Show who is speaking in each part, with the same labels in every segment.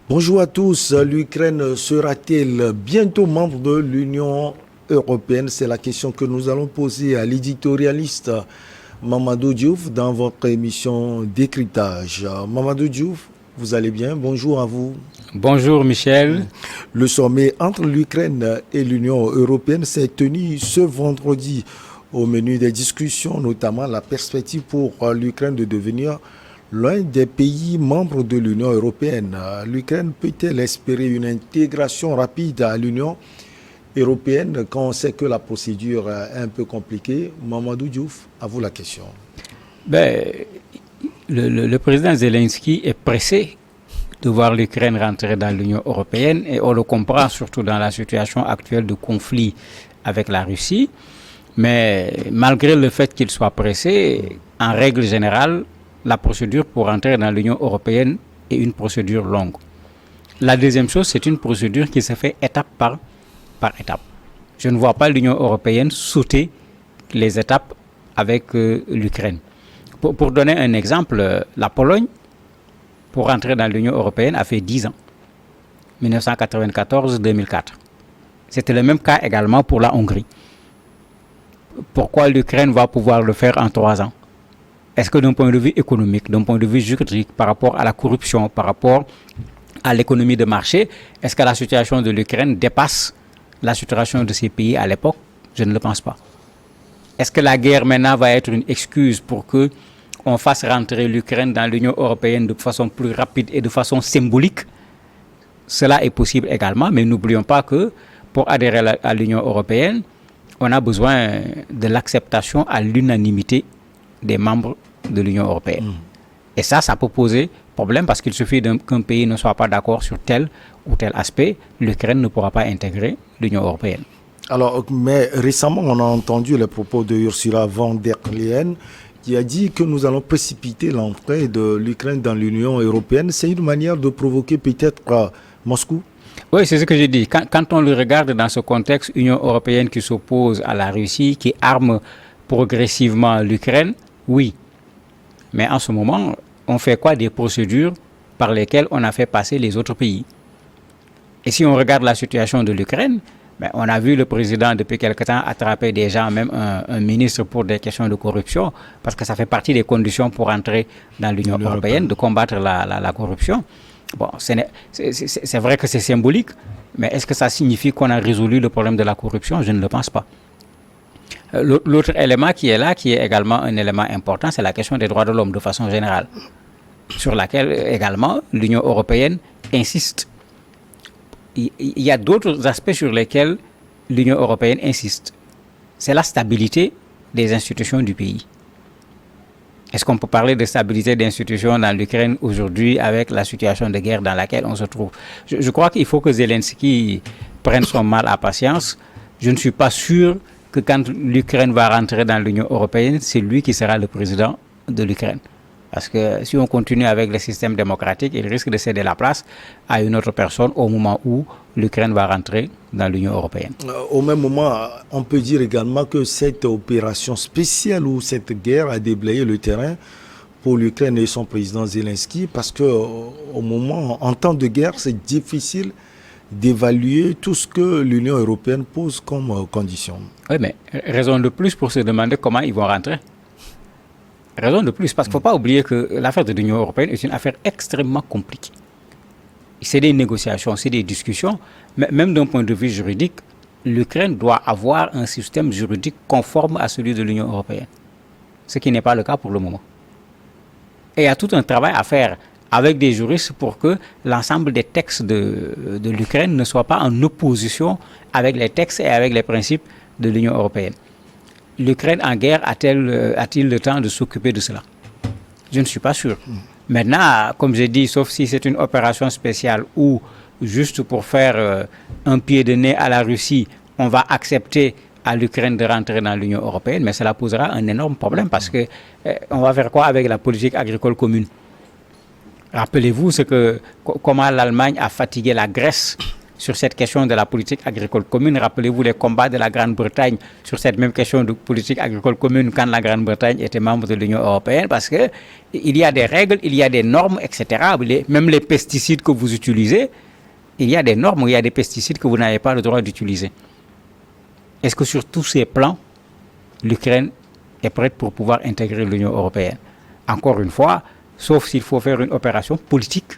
Speaker 1: Bonjour à tous. L'Ukraine sera-t-elle bientôt membre de l'Union européenne? C'est la question que nous allons poser à l'éditorialiste Mamadou Diouf dans votre émission Décryptage. Mamadou Diouf, vous allez bien? Bonjour à vous.
Speaker 2: Bonjour Michel.
Speaker 1: Le sommet entre l'Ukraine et l'Union européenne s'est tenu ce vendredi. Au menu des discussions, notamment la perspective pour l'Ukraine de devenir l'un des pays membres de l'Union européenne. L'Ukraine peut-elle espérer une intégration rapide à l'Union européenne quand on sait que la procédure est un peu compliquée? Mamadou Diouf, à vous la question.
Speaker 2: Le président Zelensky est pressé de voir l'Ukraine rentrer dans l'Union européenne et on le comprend surtout dans la situation actuelle de conflit avec la Russie. Mais malgré le fait qu'il soit pressé, en règle générale, la procédure pour entrer dans l'Union européenne est une procédure longue. La deuxième chose, c'est une procédure qui se fait étape par étape. Je ne vois pas l'Union européenne sauter les étapes avec l'Ukraine. Pour donner un exemple, la Pologne, pour entrer dans l'Union européenne, a fait 10 ans. 1994-2004. C'était le même cas également pour la Hongrie. Pourquoi l'Ukraine va pouvoir le faire en 3 ans? Est-ce que d'un point de vue économique, d'un point de vue juridique, par rapport à la corruption, par rapport à l'économie de marché, est-ce que la situation de l'Ukraine dépasse la situation de ces pays à l'époque? Je ne le pense pas. Est-ce que la guerre maintenant va être une excuse pour que on fasse rentrer l'Ukraine dans l'Union européenne de façon plus rapide et de façon symbolique? Cela est possible également, mais n'oublions pas que pour adhérer à l'Union européenne, on a besoin de l'acceptation à l'unanimité des membres de l'Union européenne. Et ça peut poser problème parce qu'il suffit qu'un pays ne soit pas d'accord sur tel ou tel aspect, l'Ukraine ne pourra pas intégrer l'Union européenne.
Speaker 1: Alors, mais récemment, on a entendu les propos de Ursula von der Leyen qui a dit que nous allons précipiter l'entrée de l'Ukraine dans l'Union européenne. C'est une manière de provoquer peut-être Moscou?
Speaker 2: Oui, c'est ce que j'ai dit. Quand on le regarde dans ce contexte, Union européenne qui s'oppose à la Russie, qui arme progressivement l'Ukraine, oui. Mais en ce moment, on fait quoi des procédures par lesquelles on a fait passer les autres pays? Et si on regarde la situation de l'Ukraine, on a vu le président depuis quelque temps attraper des gens, même un ministre pour des questions de corruption, parce que ça fait partie des conditions pour entrer dans l'Union européenne, de combattre la corruption. Bon, c'est vrai que c'est symbolique, mais est-ce que ça signifie qu'on a résolu le problème de la corruption? Je ne le pense pas. L'autre élément qui est là, qui est également un élément important, c'est la question des droits de l'homme de façon générale, sur laquelle également l'Union européenne insiste. Il y a d'autres aspects sur lesquels l'Union européenne insiste. C'est la stabilité des institutions du pays. Est-ce qu'on peut parler de stabilité d'institutions dans l'Ukraine aujourd'hui avec la situation de guerre dans laquelle on se trouve? Je crois qu'il faut que Zelensky prenne son mal à patience. Je ne suis pas sûr que quand l'Ukraine va rentrer dans l'Union européenne, c'est lui qui sera le président de l'Ukraine. Parce que si on continue avec le système démocratique, il risque de céder la place à une autre personne au moment où l'Ukraine va rentrer dans l'Union européenne.
Speaker 1: Au même moment, on peut dire également que cette opération spéciale ou cette guerre a déblayé le terrain pour l'Ukraine et son président Zelensky, parce qu'au moment, en temps de guerre, c'est difficile d'évaluer tout ce que l'Union européenne pose comme condition.
Speaker 2: Oui, mais raison de plus pour se demander comment ils vont rentrer. Raison de plus, parce qu'il ne faut pas oublier que l'affaire de l'Union européenne est une affaire extrêmement compliquée. C'est des négociations, c'est des discussions, mais même d'un point de vue juridique, l'Ukraine doit avoir un système juridique conforme à celui de l'Union européenne, ce qui n'est pas le cas pour le moment. Et il y a tout un travail à faire avec des juristes pour que l'ensemble des textes de l'Ukraine ne soient pas en opposition avec les textes et avec les principes de l'Union européenne. L'Ukraine en guerre a-t-il le temps de s'occuper de cela? Je ne suis pas sûr. Maintenant, comme j'ai dit, sauf si c'est une opération spéciale ou juste pour faire un pied de nez à la Russie, on va accepter à l'Ukraine de rentrer dans l'Union européenne, mais cela posera un énorme problème parce que on va faire quoi avec la politique agricole commune? Rappelez-vous comment l'Allemagne a fatigué la Grèce sur cette question de la politique agricole commune. Rappelez-vous les combats de la Grande-Bretagne sur cette même question de politique agricole commune quand la Grande-Bretagne était membre de l'Union européenne, parce que il y a des règles, il y a des normes, etc. Même les pesticides que vous utilisez, il y a des normes, il y a des pesticides que vous n'avez pas le droit d'utiliser. Est-ce que sur tous ces plans, l'Ukraine est prête pour pouvoir intégrer l'Union européenne? Encore une fois, sauf s'il faut faire une opération politique,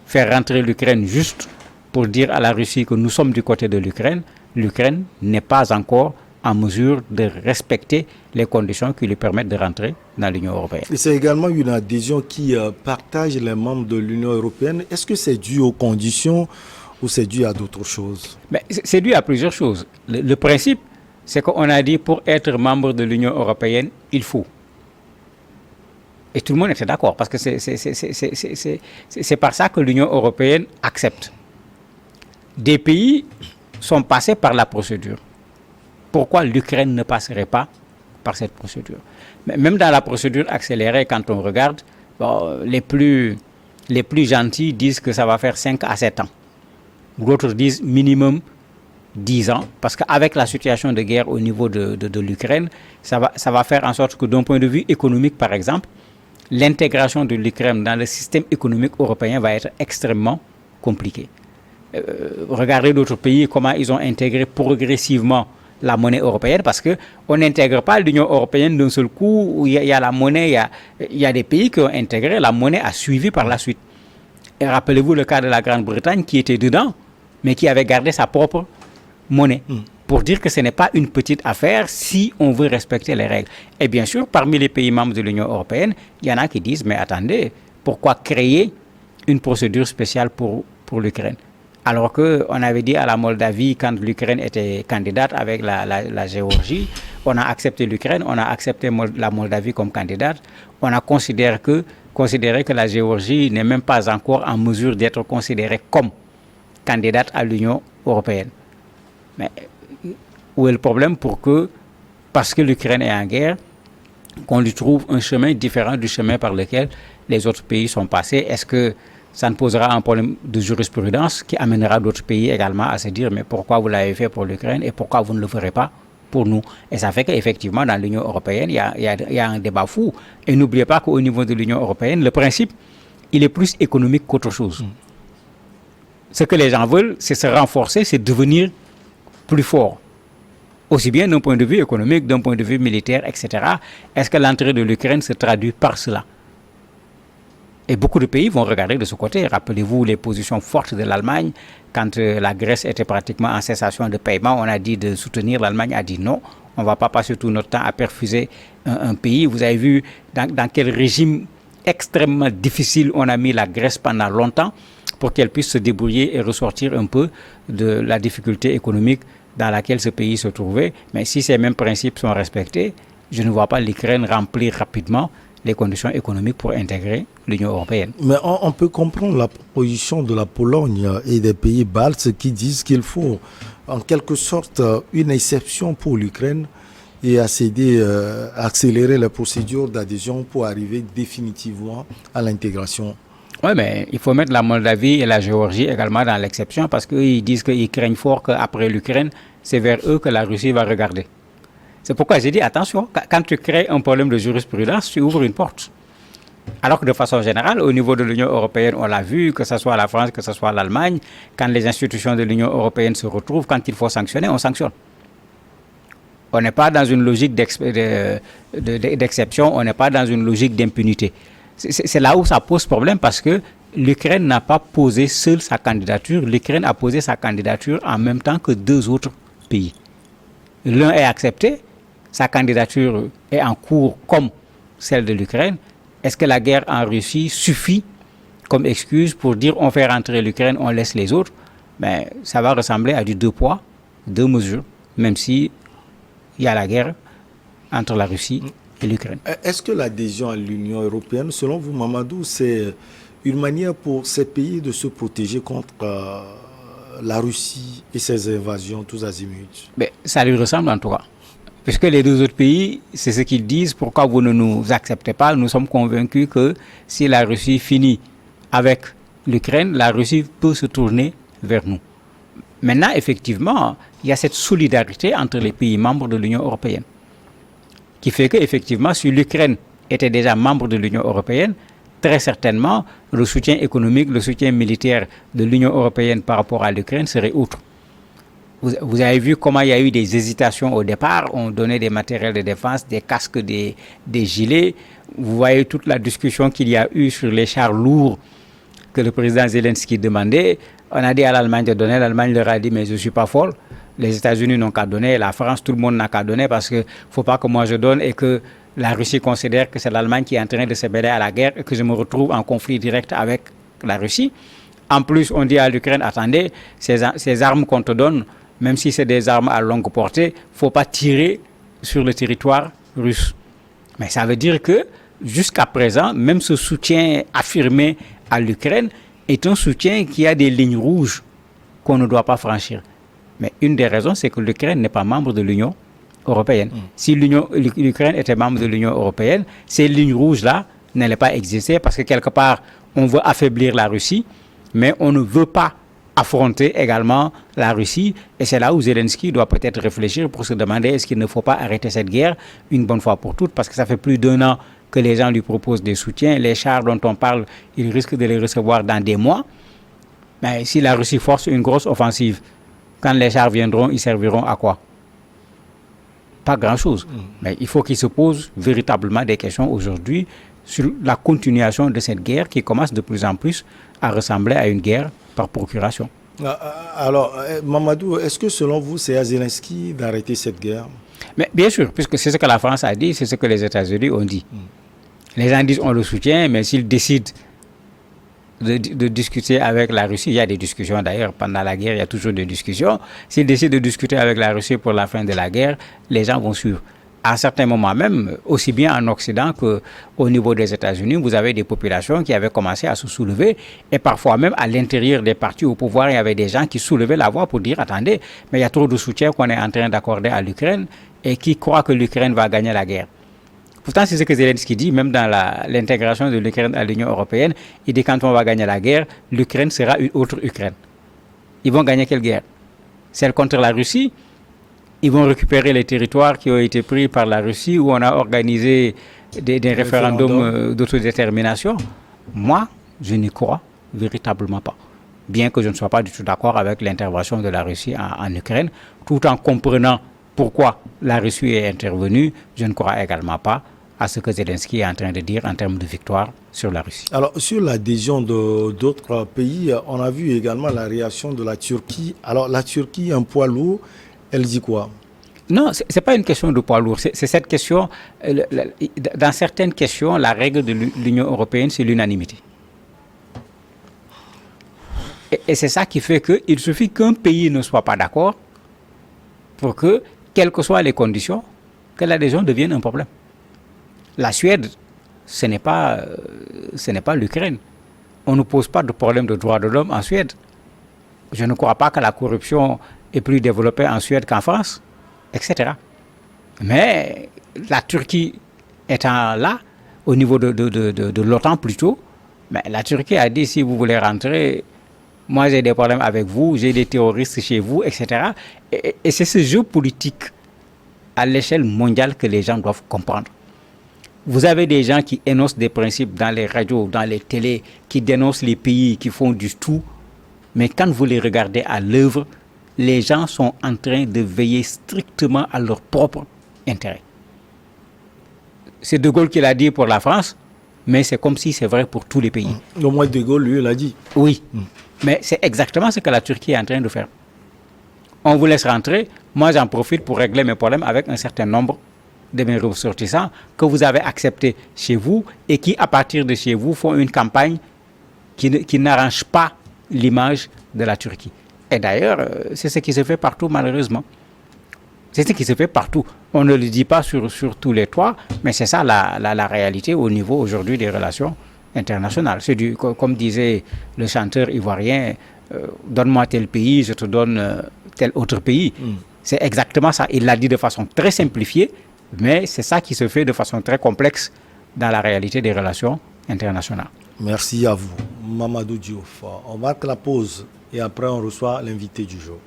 Speaker 2: faire rentrer l'Ukraine juste pour dire à la Russie que nous sommes du côté de l'Ukraine, l'Ukraine n'est pas encore en mesure de respecter les conditions qui lui permettent de rentrer dans l'Union européenne.
Speaker 1: Et c'est également une adhésion qui partage les membres de l'Union européenne. Est-ce que c'est dû aux conditions ou c'est dû à d'autres choses?
Speaker 2: C'est dû à plusieurs choses. Le principe, c'est qu'on a dit pour être membre de l'Union européenne, il faut. Et tout le monde était d'accord, parce que c'est par ça que l'Union européenne accepte. Des pays sont passés par la procédure. Pourquoi l'Ukraine ne passerait pas par cette procédure? Mais même dans la procédure accélérée, quand on regarde, bon, les plus gentils disent que ça va faire 5 à 7 ans. D'autres disent minimum 10 ans, parce qu'avec la situation de guerre au niveau de l'Ukraine, ça va faire en sorte que d'un point de vue économique, par exemple, l'intégration de l'Ukraine dans le système économique européen va être extrêmement compliquée. Regardez d'autres pays, comment ils ont intégré progressivement la monnaie européenne, parce qu'on n'intègre pas l'Union européenne d'un seul coup, où il y a la monnaie, il y a des pays qui ont intégré, la monnaie a suivi par la suite. Et rappelez-vous le cas de la Grande-Bretagne qui était dedans, mais qui avait gardé sa propre monnaie. Pour dire que ce n'est pas une petite affaire si on veut respecter les règles. Et bien sûr, parmi les pays membres de l'Union européenne, il y en a qui disent, mais attendez, pourquoi créer une procédure spéciale pour l'Ukraine? Alors qu'on avait dit à la Moldavie, quand l'Ukraine était candidate avec la Géorgie, on a accepté l'Ukraine, on a accepté la Moldavie comme candidate, on a considéré que la Géorgie n'est même pas encore en mesure d'être considérée comme candidate à l'Union européenne. Mais où est le problème parce que l'Ukraine est en guerre, qu'on lui trouve un chemin différent du chemin par lequel les autres pays sont passés? Est-ce que ça ne posera un problème de jurisprudence qui amènera d'autres pays également à se dire mais pourquoi vous l'avez fait pour l'Ukraine et pourquoi vous ne le ferez pas pour nous? Et ça fait qu'effectivement dans l'Union européenne, il y a un débat fou. Et n'oubliez pas qu'au niveau de l'Union européenne, le principe, il est plus économique qu'autre chose. Ce que les gens veulent, c'est se renforcer, c'est devenir plus fort. Aussi bien d'un point de vue économique, d'un point de vue militaire, etc. Est-ce que l'entrée de l'Ukraine se traduit par cela? Et beaucoup de pays vont regarder de ce côté. Rappelez-vous les positions fortes de l'Allemagne. Quand la Grèce était pratiquement en cessation de paiement, on a dit de soutenir. L'Allemagne a dit non, on ne va pas passer tout notre temps à perfuser un pays. Vous avez vu dans quel régime extrêmement difficile on a mis la Grèce pendant longtemps pour qu'elle puisse se débrouiller et ressortir un peu de la difficulté économique dans laquelle ce pays se trouvait. Mais si ces mêmes principes sont respectés, je ne vois pas l'Ukraine remplir rapidement les conditions économiques pour intégrer l'Union européenne.
Speaker 1: Mais on peut comprendre la proposition de la Pologne et des pays baltes qui disent qu'il faut en quelque sorte une exception pour l'Ukraine et accélérer la procédure d'adhésion pour arriver définitivement à l'intégration.
Speaker 2: Oui, mais il faut mettre la Moldavie et la Géorgie également dans l'exception parce qu'ils disent qu'ils craignent fort qu'après l'Ukraine, c'est vers eux que la Russie va regarder. C'est pourquoi j'ai dit, attention, quand tu crées un problème de jurisprudence, tu ouvres une porte. Alors que de façon générale, au niveau de l'Union européenne, on l'a vu, que ce soit la France, que ce soit l'Allemagne, quand les institutions de l'Union européenne se retrouvent, quand il faut sanctionner, on sanctionne. On n'est pas dans une logique d'exception, on n'est pas dans une logique d'impunité. C'est là où ça pose problème parce que l'Ukraine n'a pas posé seule sa candidature, l'Ukraine a posé sa candidature en même temps que 2 autres pays. L'un est accepté, sa candidature est en cours comme celle de l'Ukraine. Est-ce que la guerre en Russie suffit comme excuse pour dire on fait rentrer l'Ukraine, on laisse les autres? Ben, ça va ressembler à du 2 poids, 2 mesures, même si il y a la guerre entre la Russie et l'Ukraine.
Speaker 1: Est-ce que l'adhésion à l'Union européenne, selon vous, Mamadou, c'est une manière pour ces pays de se protéger contre la Russie et ses invasions tous azimuts?
Speaker 2: Ben, ça lui ressemble en tout cas. Puisque les 2 autres pays, c'est ce qu'ils disent, pourquoi vous ne nous acceptez pas? Nous sommes convaincus que si la Russie finit avec l'Ukraine, la Russie peut se tourner vers nous. Maintenant, effectivement, il y a cette solidarité entre les pays membres de l'Union européenne qui fait qu'effectivement, si l'Ukraine était déjà membre de l'Union européenne, très certainement, le soutien économique, le soutien militaire de l'Union européenne par rapport à l'Ukraine serait autre. Vous avez vu comment il y a eu des hésitations au départ. On donnait des matériels de défense, des casques, des gilets. Vous voyez toute la discussion qu'il y a eu sur les chars lourds que le président Zelensky demandait. On a dit à l'Allemagne de donner. L'Allemagne leur a dit, mais je ne suis pas folle. Les États-Unis n'ont qu'à donner. La France, tout le monde n'a qu'à donner parce qu'il ne faut pas que moi je donne et que la Russie considère que c'est l'Allemagne qui est en train de se mêler à la guerre et que je me retrouve en conflit direct avec la Russie. En plus, on dit à l'Ukraine, attendez, ces armes qu'on te donne, même si c'est des armes à longue portée, il ne faut pas tirer sur le territoire russe. Mais ça veut dire que jusqu'à présent, même ce soutien affirmé à l'Ukraine est un soutien qui a des lignes rouges qu'on ne doit pas franchir. Mais une des raisons, c'est que l'Ukraine n'est pas membre de l'Union européenne. Si l'Ukraine était membre de l'Union européenne, ces lignes rouges-là n'allaient pas exister parce que quelque part, on veut affaiblir la Russie, mais on ne veut pas affronter également la Russie. Et c'est là où Zelensky doit peut-être réfléchir pour se demander est-ce qu'il ne faut pas arrêter cette guerre une bonne fois pour toutes, parce que ça fait plus d'1 an que les gens lui proposent des soutiens. Les chars dont on parle, il risque de les recevoir dans des mois. Mais si la Russie force une grosse offensive, quand les chars viendront, ils serviront à quoi? Pas grand-chose. Mais il faut qu'il se pose véritablement des questions aujourd'hui sur la continuation de cette guerre qui commence de plus en plus à ressembler à une guerre par procuration.
Speaker 1: Alors, Mamadou, est-ce que selon vous, c'est à Zelensky d'arrêter cette guerre?
Speaker 2: Mais bien sûr, puisque c'est ce que la France a dit, c'est ce que les États-Unis ont dit. Les gens disent on le soutient, mais s'ils décident de discuter avec la Russie, il y a des discussions d'ailleurs, pendant la guerre, il y a toujours des discussions. S'ils décident de discuter avec la Russie pour la fin de la guerre, les gens vont suivre. À certains moments même, aussi bien en Occident qu'au niveau des États-Unis, vous avez des populations qui avaient commencé à se soulever et parfois même à l'intérieur des partis au pouvoir, il y avait des gens qui soulevaient la voix pour dire attendez, mais il y a trop de soutien qu'on est en train d'accorder à l'Ukraine et qui croient que l'Ukraine va gagner la guerre. Pourtant, c'est ce que Zelensky dit, même dans l'intégration de l'Ukraine à l'Union européenne. Il dit quand on va gagner la guerre, l'Ukraine sera une autre Ukraine. Ils vont gagner quelle guerre? Celle contre la Russie? Ils vont récupérer les territoires qui ont été pris par la Russie où on a organisé des référendums d'autodétermination. Moi, je n'y crois véritablement pas. Bien que je ne sois pas du tout d'accord avec l'intervention de la Russie en Ukraine, tout en comprenant pourquoi la Russie est intervenue, je ne crois également pas à ce que Zelensky est en train de dire en termes de victoire sur la Russie.
Speaker 1: Alors, sur l'adhésion d'autres pays, on a vu également la réaction de la Turquie. Alors, la Turquie, un poids lourd, elle dit quoi?
Speaker 2: Non, ce n'est pas une question de poids lourd. C'est cette question, dans certaines questions, la règle de l'Union européenne, c'est l'unanimité. Et c'est ça qui fait qu'il suffit qu'un pays ne soit pas d'accord pour que, quelles que soient les conditions, que l'adhésion devienne un problème. La Suède, ce n'est pas l'Ukraine. On ne pose pas de problème de droits de l'homme en Suède. Je ne crois pas que la corruption est plus développée en Suède qu'en France, etc. Mais la Turquie étant là, au niveau de l'OTAN plutôt, mais la Turquie a dit si vous voulez rentrer, moi j'ai des problèmes avec vous, j'ai des terroristes chez vous, etc. Et c'est ce jeu politique à l'échelle mondiale que les gens doivent comprendre. Vous avez des gens qui énoncent des principes dans les radios, dans les télés, qui dénoncent les pays, qui font du tout. Mais quand vous les regardez à l'œuvre, les gens sont en train de veiller strictement à leur propre intérêt. C'est De Gaulle qui l'a dit pour la France, mais c'est comme si c'est vrai pour tous les pays.
Speaker 1: Au moins De Gaulle, lui, l'a dit.
Speaker 2: Oui, mais c'est exactement ce que la Turquie est en train de faire. On vous laisse rentrer, moi j'en profite pour régler mes problèmes avec un certain nombre de mes ressortissants que vous avez acceptés chez vous et qui, à partir de chez vous, font une campagne qui n'arrange pas l'image de la Turquie. Et d'ailleurs, c'est ce qui se fait partout, malheureusement. C'est ce qui se fait partout. On ne le dit pas sur tous les toits, mais c'est ça la réalité au niveau aujourd'hui des relations internationales. C'est comme disait le chanteur ivoirien, donne-moi tel pays, je te donne tel autre pays. C'est exactement ça. Il l'a dit de façon très simplifiée, mais c'est ça qui se fait de façon très complexe dans la réalité des relations internationales.
Speaker 1: Merci à vous, Mamadou Diouf. On marque la pause et après on reçoit l'invité du jour.